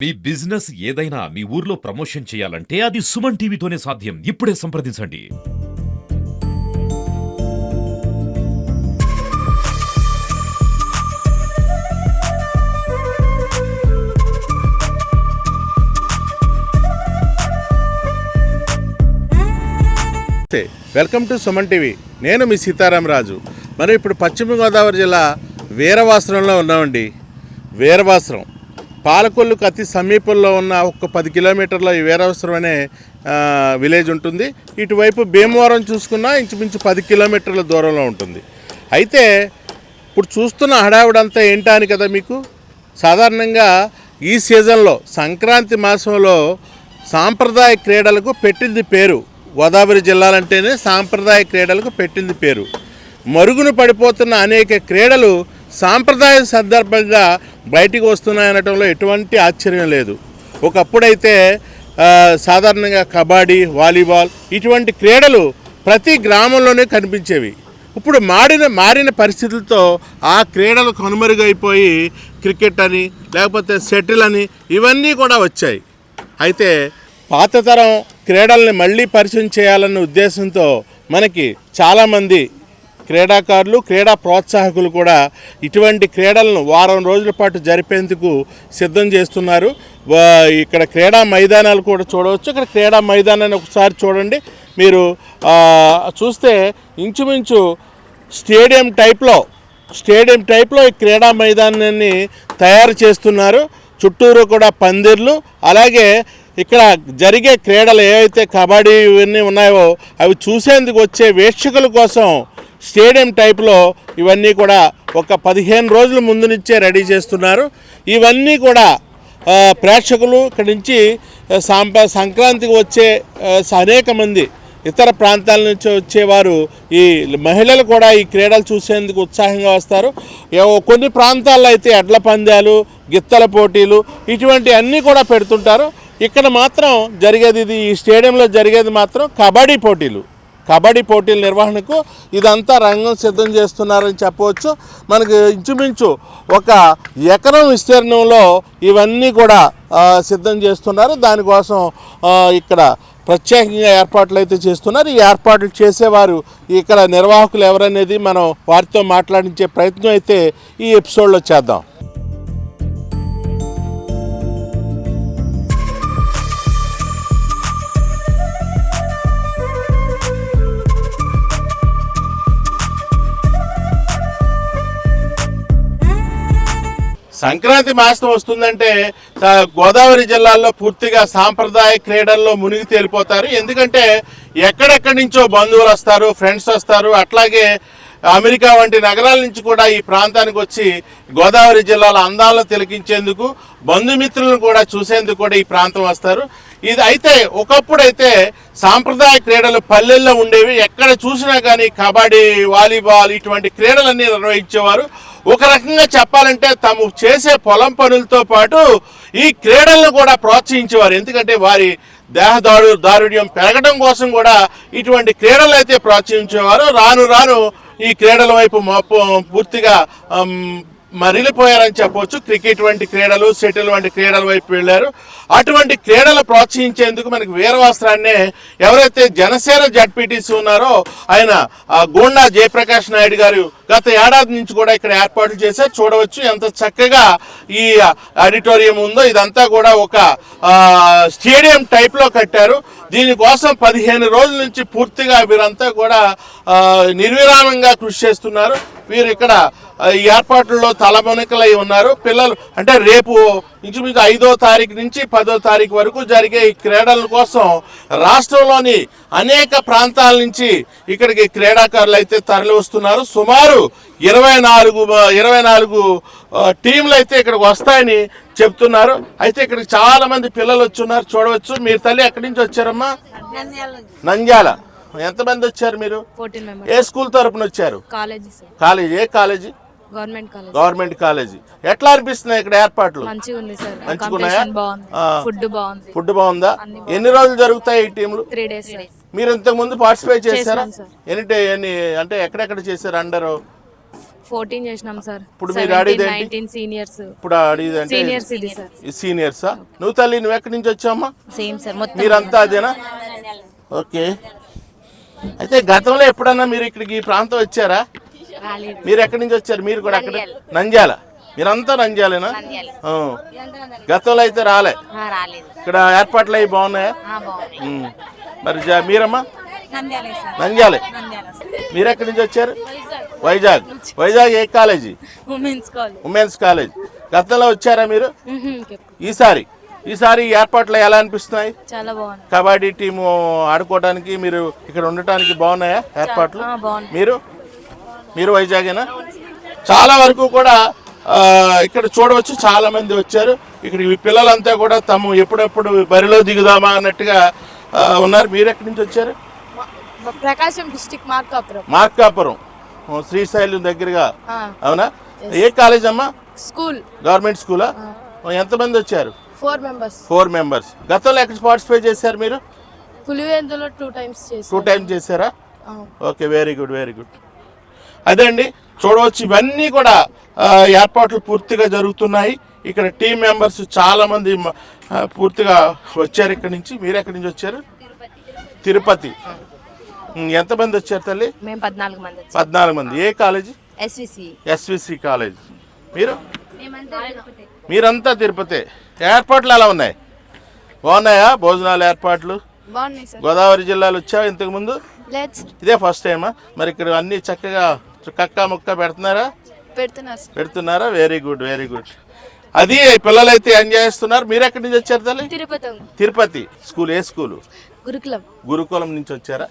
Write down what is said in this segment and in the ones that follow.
మీ business ఏదైనా మీ ఊర్లో promotion చేయాలంటే అది సుమన్ టీవీతోనే సాధ్యం. ఇప్పుడే సంప్రదించండి. Welcome to Suman TV. నేను మీ సీతారామరాజు. మనం ఇప్పుడు పశ్చిమ గోదావరి జిల్లా వీరవాసరంలో ఉన్నామండి. వీరవాసరం పాలకొల్లుకు అతి సమీపంలో ఉన్న ఒక 10 కిలోమీటర్ల ఈ వీరవాసరం అనే విలేజ్ ఉంటుంది. ఇటువైపు భీమవరం చూసుకున్నా ఇంచుమించు 10 కిలోమీటర్ల దూరంలో ఉంటుంది. అయితే ఇప్పుడు చూస్తున్న హడావుడంతా ఏంటా అని కదా మీకు. సాధారణంగా ఈ సీజన్లో సంక్రాంతి మాసంలో సాంప్రదాయ క్రీడలకు పెట్టింది పేరు. గోదావరి జిల్లాలంటేనే సాంప్రదాయ క్రీడలకు పెట్టింది పేరు. మరుగున పడిపోతున్న అనేక క్రీడలు సాంప్రదాయ సందర్భంగా బయటికి వస్తున్నాయనటంలో ఎటువంటి ఆశ్చర్యం లేదు. ఒకప్పుడైతే సాధారణంగా కబడ్డీ, వాలీబాల్ ఇటువంటి క్రీడలు ప్రతి గ్రామంలోనే కనిపించేవి. ఇప్పుడు మారిన పరిస్థితులతో ఆ క్రీడలు కనుమరుగైపోయి క్రికెట్ అని లేకపోతే షటిల్ అని ఇవన్నీ కూడా వచ్చాయి. అయితే పాతతరం క్రీడల్ని మళ్ళీ పరిచయం చేయాలన్న ఉద్దేశంతో మనకి చాలామంది క్రీడాకారులు, క్రీడా ప్రోత్సాహకులు కూడా ఇటువంటి క్రీడలను వారం రోజుల పాటు జరిపేందుకు సిద్ధం చేస్తున్నారు. ఇక్కడ క్రీడా మైదానాలు కూడా చూడవచ్చు. ఇక్కడ క్రీడా మైదానాన్ని ఒకసారి చూడండి. మీరు చూస్తే ఇంచుమించు స్టేడియం టైప్లో ఈ క్రీడా మైదానాన్ని తయారు చేస్తున్నారు. చుట్టూరు కూడా పందిర్లు, అలాగే ఇక్కడ జరిగే క్రీడలు ఏవైతే కబడ్డీ ఇవన్నీ ఉన్నాయో అవి చూసేందుకు వచ్చే వీక్షకుల కోసం స్టేడియం టైప్లో ఇవన్నీ కూడా ఒక 15 రోజుల ముందు నుంచే రెడీ చేస్తున్నారు. ఇవన్నీ కూడా ప్రేక్షకులు ఇక్కడి నుంచి సంక్రాంతికి వచ్చే అనేక మంది ఇతర ప్రాంతాల నుంచి వచ్చేవారు, ఈ మహిళలు కూడా ఈ క్రీడలు చూసేందుకు ఉత్సాహంగా వస్తారు. కొన్ని ప్రాంతాల్లో అయితే ఎడ్ల పందాలు, గిత్తల పోటీలు ఇటువంటి అన్నీ కూడా పెడుతుంటారు. ఇక్కడ మాత్రం జరిగేది ఈ స్టేడియంలో జరిగేది మాత్రం కబడ్డీ పోటీల నిర్వహణకు ఇదంతా రంగం సిద్ధం చేస్తున్నారని చెప్పవచ్చు. మనకు ఇంచుమించు 1 ఎకరం విస్తీర్ణంలో ఇవన్నీ కూడా సిద్ధం చేస్తున్నారు. దానికోసం ఇక్కడ ప్రత్యేకంగా ఏర్పాట్లు అయితే చేస్తున్నారు. ఈ ఏర్పాట్లు చేసేవారు ఇక్కడ నిర్వాహకులు ఎవరనేది మనం వారితో మాట్లాడించే ప్రయత్నం అయితే ఈ ఎపిసోడ్లో చేద్దాం. సంక్రాంతి మాసం వస్తుందంటే గోదావరి జిల్లాలో పూర్తిగా సాంప్రదాయ క్రీడల్లో మునిగి తేలిపోతారు. ఎందుకంటే ఎక్కడెక్కడి నుంచో బంధువులు వస్తారు, ఫ్రెండ్స్ వస్తారు. అట్లాగే అమెరికా వంటి నగరాల నుంచి కూడా ఈ ప్రాంతానికి వచ్చి గోదావరి జిల్లాలో అందాలను తిలకించేందుకు, బంధుమిత్రులను కూడా చూసేందుకు కూడా ఈ ప్రాంతం వస్తారు. ఇది అయితే ఒకప్పుడైతే సాంప్రదాయ క్రీడలు పల్లెల్లో ఉండేవి. ఎక్కడ చూసినా కానీ కబడ్డీ, వాలీబాల్ ఇటువంటి క్రీడలన్నీ నిర్వహించేవారు. ఒక రకంగా చెప్పాలంటే తాము చేసే పొలం పనులతో పాటు ఈ క్రీడలను కూడా ప్రోత్సహించేవారు. ఎందుకంటే వారి దారుఢ్యం పెరగడం కోసం కూడా ఇటువంటి క్రీడలు అయితే ప్రోత్సహించేవారు. రాను ఈ క్రీడల వైపు పూర్తిగా మరిలిపోయారని చెప్పవచ్చు. క్రికెట్ వంటి క్రీడలు, షటిల్ వంటి క్రీడల వైపు వెళ్ళారు. అటువంటి క్రీడలు ప్రోత్సహించేందుకు మనకి వీరవాసరాన్నే ఎవరైతే జనసేన జడ్పీటీసీ ఉన్నారో ఆయన గోండా జయప్రకాష్ నాయుడు గారు గత ఏడాది నుంచి కూడా ఇక్కడ ఏర్పాట్లు చేశారు. చూడవచ్చు ఎంత చక్కగా ఈ ఆడిటోరియం ఉందో. ఇదంతా కూడా ఒక స్టేడియం టైప్లో కట్టారు. దీనికోసం 15 రోజుల నుంచి పూర్తిగా వీరంతా కూడా నిర్విరామంగా కృషి చేస్తున్నారు. వీరు ఇక్కడ ఈ ఏర్పాట్లలో తలమునకలై ఉన్నారు. పిల్లలు అంటే రేపు ఇంచుమించు 5వ తారీఖు నుంచి 10వ తారీఖు వరకు జరిగే ఈ క్రీడల కోసం రాష్ట్రంలోని అనేక ప్రాంతాల నుంచి ఇక్కడికి క్రీడాకారులు అయితే తరలి వస్తున్నారు. సుమారు 24 టీంలు అయితే ఇక్కడికి వస్తాయని చెప్తున్నారు. అయితే ఇక్కడికి చాలా మంది పిల్లలు వచ్చున్నారు. చూడవచ్చు. మీరు తల్లి ఎక్కడి నుంచి వచ్చారమ్మా? నంద్యాల. ఎంతమంది వచ్చారు మీరు? ఏ స్కూల్ తరపున వచ్చారు? కాలేజీ. ఏ కాలేజీ? Government college. ఎట్లా అనిపిస్తున్నాయి ఇక్కడ ఏర్పాట్లు? మంచిగున్నాయా? ఫుడ్ బాగుందా? ఎన్ని రోజులు జరుగుతాయి ఈ టీంలు? 3 days. మీరు ఇంతకు ముందు పార్టిసిపేట్ చేశారా? అంటే ఎక్కడెక్కడ చేశారు? అండర్ 14 చేసినాం సార్. ఇప్పుడు మీరు ఆడేది ఏంటి? 19 సీనియర్స్. ఇప్పుడు ఆడేది అంటే సీనియర్స్ ఇది సార్. ఈ సీనియర్సా? నువ్వు తల్లి నువ్వు ఎక్కడి నుంచి వచ్చావమ్మా? సేమ్ సార్ మొత్తం. మీరంతా అదేనా? ఓకే. అయితే గతంలో ఎప్పుడన్నా మీరు ఇక్కడికి ఈ ప్రాంతం వచ్చారా? రాలేదు. మీరు ఎక్కడి నుంచి వచ్చారు? మీరు కూడా అక్కడ నంద్యాల. మీరంతా నంద్యాలేనా? ఆ. గతంలో అయితే రాలే. రాలేదు. ఇక్కడ ఏర్పాట్లు అవి బాగున్నాయా? బాగున్నాయి. మరి మీరమ్మా? నంద్యాలే సార్. నంద్యాలే. మీరు ఎక్కడి నుంచి వచ్చారు? వైజాగ్. వైజాగ్ ఏ college? Women's college. Women's college. గతంలో వచ్చారా మీరు? ఈసారి ఏర్పాట్లు ఎలా అనిపిస్తున్నాయి? చాలా బాగుంది. కబడ్డీ టీము ఆడుకోవడానికి మీరు ఇక్కడ ఉండటానికి బాగున్నాయా ఏర్పాట్లు? మీరు వైజాగేనా? చాలా వరకు కూడా ఇక్కడ చూడవచ్చు, చాలా మంది వచ్చారు. ఇక్కడ ఈ పిల్లలంతా కూడా తాము ఎప్పుడెప్పుడు బరిలో దిగుదామా అన్నట్టుగా ఉన్నారు. మీరు ఎక్కడి నుంచి వచ్చారు? ప్రకాశం డిస్ట్రిక్ట్ మార్కాపురం, శ్రీశైలం దగ్గరగా. అవునా? ఏ కాలేజ్ అమ్మా? స్కూల్. గవర్నమెంట్ స్కూలా? ఎంతమంది వచ్చారు? 4 మెంబర్స్. గతంలో ఎక్కడ పార్టిసిపేట్ చేశారు మీరు? పులివెందులో 2 టైమ్స్ చేశారా? Okay, very good, very good. అదే అండి, చూడవచ్చు ఇవన్నీ కూడా ఏర్పాట్లు పూర్తిగా జరుగుతున్నాయి. ఇక్కడ టీం మెంబర్స్ చాలా మంది పూర్తిగా వచ్చారు ఇక్కడ నుంచి. మీరు ఎక్కడి నుంచి వచ్చారు? తిరుపతి. ఎంతమంది వచ్చారు తల్లి? 14 మంది. ఏ కాలేజీ? SVC college. మీరంతా తిరుపతి. ఏర్పాట్లు ఎలా ఉన్నాయి? బాగున్నాయా భోజనాలు ఏర్పాట్లు? గోదావరి జిల్లాలో వచ్చావా ఇంతకు ముందు? ఇదే ఫస్ట్ టైమా? మరి ఇక్కడ అన్ని చక్కగా కక్క ముక్క పెడుతున్నారా? Very good, very good. అది పిల్లలైతే ఎంజాయ్ చేస్తున్నారు. మీరు ఎక్కడి నుంచి వచ్చారు తల్లి? తిరుపతి. స్కూల్ ఏ స్కూలు? గురుకులం నుంచి వచ్చారా?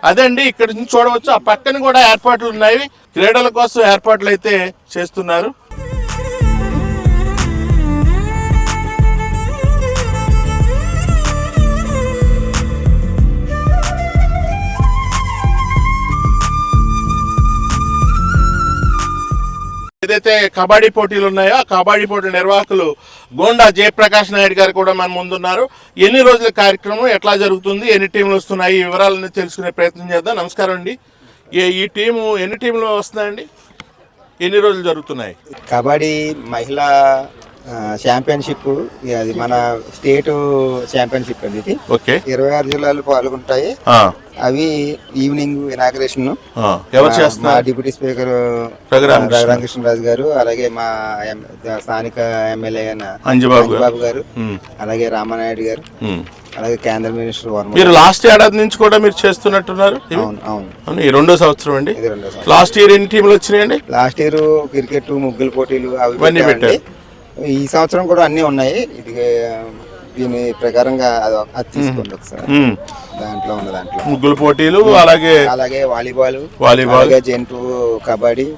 అదే అండి, ఇక్కడ నుంచి చూడవచ్చు. ఆ పక్కన కూడా ఏర్పాట్లు ఉన్నాయి. క్రీడల కోసం ఏర్పాట్లు అయితే చేస్తున్నారు. ఏదైతే కబడ్డీ పోటీలు ఉన్నాయో ఆ కబడ్డీ పోటీల నిర్వాహకులు గోండా జయప్రకాష్ నాయుడు గారు కూడా మన ముందున్నారు. ఎన్ని రోజుల కార్యక్రమం, ఎట్లా జరుగుతుంది, ఎన్ని టీంలు వస్తున్నాయి, ఈ వివరాలను తెలుసుకునే ప్రయత్నం చేద్దాం. నమస్కారం అండి. ఈ టీము ఎన్ని టీంలు వస్తున్నాయండి? ఎన్ని రోజులు జరుగుతున్నాయి? కబడ్డీ మహిళా ఛాంపియన్షిప్, అది మన స్టేట్ ఛాంపియన్షిప్ అండి. ఇది 26 జిల్లాలు పాల్గొంటాయి. అవి ఈవినింగ్ ఇనాగ్రేషన్ మా డిప్యూటీ స్పీకర్ రామకృష్ణరాజు గారు, అలాగే మా స్థానిక ఎమ్మెల్యే అంజబాబు గారు, అలాగే రామానాయుడు గారు, అలాగే కేంద్ర మినిస్టర్ వర్మ. మీరు లాస్ట్ ఏడాది నుంచి కూడా మీరు చేస్తున్నట్టున్నారు. అవును, ఈ 2వ సంవత్సరం అండి. లాస్ట్ ఇయర్ ఎన్ని టీంలు వచ్చినాయండి? లాస్ట్ ఇయర్ క్రికెట్, ముగ్గుల పోటీలు అవి పెట్టారు. ఈ సంవత్సరం కూడా అన్ని ఉన్నాయి. ఇది దీని ప్రకారంగా అది తీసుకోండి ఒకసారి. దాంట్లో ఉన్న దాంట్లో ముగ్గుల పోటీలు, అలాగే volleyball, gent kabaddi,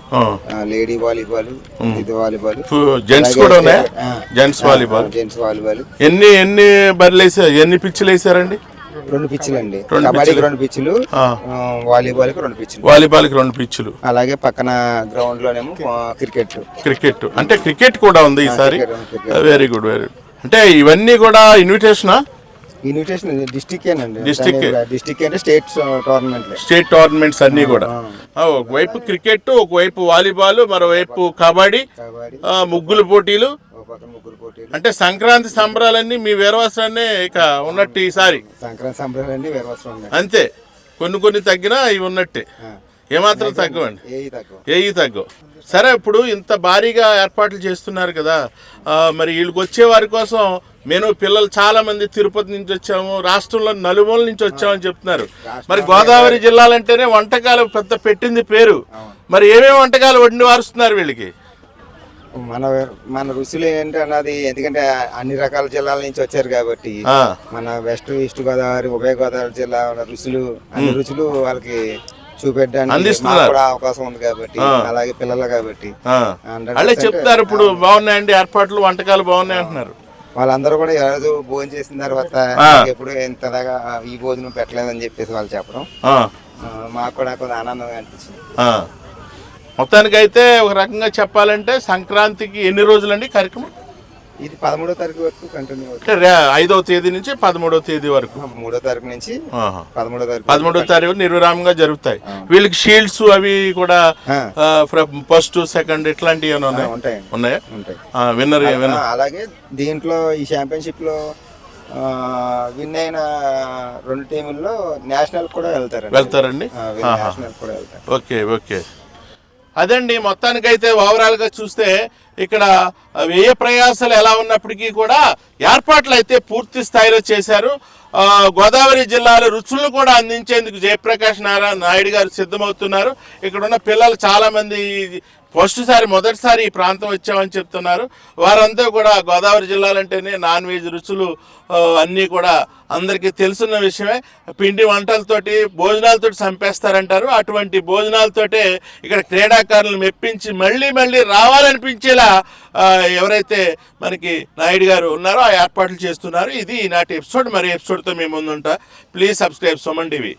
lady volleyball, ఇది వాలీబాల్, జెంట్స్ కూడా ఉన్నాయి. Gents volleyball. ఎన్ని బర్రెలు వేసారు? ఎన్ని పిచ్చులు వేసారండి? 2 పిచ్చులు అండి. కబడ్డీకి 2 పిచ్చులు, వాలీబాల్కి 2 పిచ్చులు. అలాగే పక్కన గ్రౌండ్ లోనేమో క్రికెట్. అంటే క్రికెట్ కూడా ఉంది ఈసారి. Very good, very good. అంటే ఇవన్నీ కూడా ఇన్విటేషన్ డిస్ట్రిక్ట్ అంటే స్టేట్ టోర్నమెంట్స్ అన్ని కూడా. ఒకవైపు క్రికెట్, ఒకవైపు వాలీబాల్, మరోవైపు కబడ్డీ, ముగ్గులు పోటీలు. అంటే సంక్రాంతి సంబరాలన్నీ మీ వీరవాసరాన్ని ఇక ఉన్నట్టు ఈసారి. సంక్రాంతి సంబరాలన్నీ అంతే, కొన్ని తగ్గినా ఇవి ఉన్నట్టే. ఏమాత్రం తగ్గవండి, ఏవి తగ్గవు. సరే, ఇప్పుడు ఇంత భారీగా ఏర్పాట్లు చేస్తున్నారు కదా, మరి వీళ్ళకి వచ్చే వారి కోసం మేము పిల్లలు చాలా మంది తిరుపతి నుంచి వచ్చాము, రాష్ట్రంలో నలుమూల నుంచి వచ్చామని చెప్తున్నారు. మరి గోదావరి జిల్లాలంటేనే వంటకాలు పెద్ద పెట్టింది పేరు. మరి ఏమేమి వంటకాలు వండి వారుస్తున్నారు వీళ్ళకి? మన రుచులు ఏంటి అన్నది, ఎందుకంటే అన్ని రకాల జిల్లాల నుంచి వచ్చారు కాబట్టి మన వెస్ట్ ఈస్ట్ గోదావరి, ఉభయ గోదావరి జిల్లా రుచులు, అన్ని రుచులు వాళ్ళకి చూపెట్టడానికి కూడా అవకాశం ఉంది కాబట్టి, అలాగే పిల్లలు కాబట్టి చెప్తారు. ఇప్పుడు బాగున్నాయండి ఏర్పాట్లు, వంటకాలు బాగున్నాయి అంటున్నారు. వాళ్ళందరూ కూడా ఎవరు భోజనం చేసిన తర్వాత ఎప్పుడు ఇంతలాగా ఈ భోజనం పెట్టలేదని చెప్పేసి వాళ్ళు చెప్పడం మాకు కూడా కొంచెం ఆనందంగా అనిపిస్తుంది. మొత్తానికి అయితే ఒక రకంగా చెప్పాలంటే సంక్రాంతికి ఎన్ని రోజులండి కార్యక్రమం? ఇది 13వ తారీఖు వరకు కంటిన్యూ అవుతుంది. అంటే 5వ తేదీ నుంచి 13వ తేదీ వరకు 3వ తారీఖు నుంచి ఆహా. 13వ తారీఖు 13వ తారీఖు నిర్విరామంగా జరుగుతాయి. వీళ్ళకి షీల్డ్స్ అవి కూడా ఫస్ట్ సెకండ్ ఇట్లాంటివి ఏమైనా ఉంటాయండి. ఉన్నాయా? ఉంటాయి. విన్నర్ అలాగే దీంట్లో ఈ ఛాంపియన్షిప్ లో విన్ అయిన 2 టీముల్లో నేషనల్ కూడా వెళ్తారండి. నేషనల్ కూడా వెళ్తారు. Okay okay. అదండి, మొత్తానికైతే ఓవరాల్ గా చూస్తే ఇక్కడ వ్యయ ప్రయాసాలు ఎలా ఉన్నప్పటికీ కూడా ఏర్పాట్లు అయితే పూర్తి స్థాయిలో చేశారు. గోదావరి జిల్లాలో రుచులను కూడా అందించేందుకు జయప్రకాష్ నాయుడు గారు సిద్ధమవుతున్నారు. ఇక్కడ ఉన్న పిల్లలు చాలా మంది మొదటిసారి ఈ ప్రాంతం వచ్చామని చెప్తున్నారు. వారంతా కూడా గోదావరి జిల్లాలంటేనే నాన్ వెజ్ రుచులు అన్నీ కూడా అందరికీ తెలుసున్న విషయమే. పిండి వంటలతోటి భోజనాలతోటి చంపేస్తారంటారు. అటువంటి భోజనాలతోటే ఇక్కడ క్రీడాకారులను మెప్పించి మళ్ళీ మళ్ళీ రావాలనిపించేలా ఎవరైతే మనకి నాయుడు గారు ఉన్నారో ఆ ఏర్పాట్లు చేస్తున్నారు. ఇది ఈనాటి ఎపిసోడ్. మరి ఎపిసోడ్తో మేము ముందుంటా. Please subscribe Suman TV.